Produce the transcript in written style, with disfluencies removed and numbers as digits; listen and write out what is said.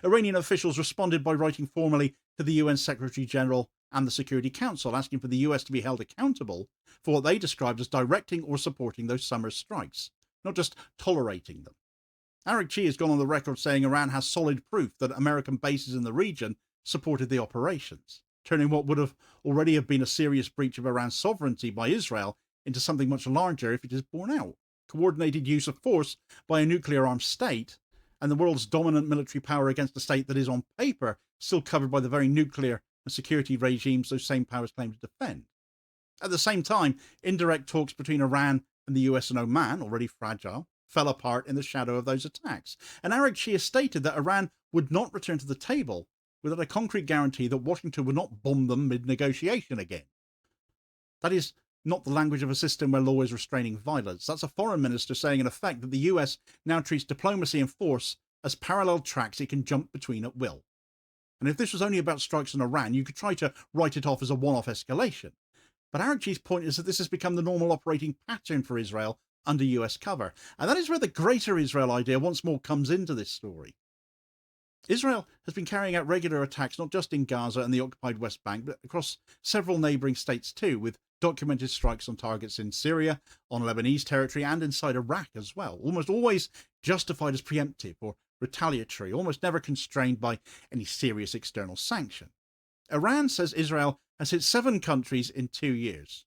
Iranian officials responded by writing formally to the UN Secretary General and the Security Council, asking for the US to be held accountable for what they described as directing or supporting those summer strikes, not just tolerating them. Araghchi has gone on the record saying Iran has solid proof that American bases in the region supported the operations, turning what would have already have been a serious breach of Iran's sovereignty by Israel into something much larger if it is borne out. Coordinated use of force by a nuclear-armed state and the world's dominant military power against a state that is on paper still covered by the very nuclear and security regimes those same powers claim to defend. At the same time, indirect talks between Iran and the US and Oman, already fragile, fell apart in the shadow of those attacks. And Araghchi has stated that Iran would not return to the table without a concrete guarantee that Washington would not bomb them mid-negotiation again. That is not the language of a system where law is restraining violence. That's a foreign minister saying in effect that the US now treats diplomacy and force as parallel tracks it can jump between at will. And if this was only about strikes on Iran, you could try to write it off as a one-off escalation. But Araghchi's point is that this has become the normal operating pattern for Israel under US cover. And that is where the greater Israel idea once more comes into this story. Israel has been carrying out regular attacks not just in Gaza and the occupied West Bank, but across several neighbouring states too, with documented strikes on targets in Syria, on Lebanese territory and inside Iraq as well, almost always justified as preemptive or retaliatory, almost never constrained by any serious external sanction. Iran says Israel has hit 7 countries in 2 years.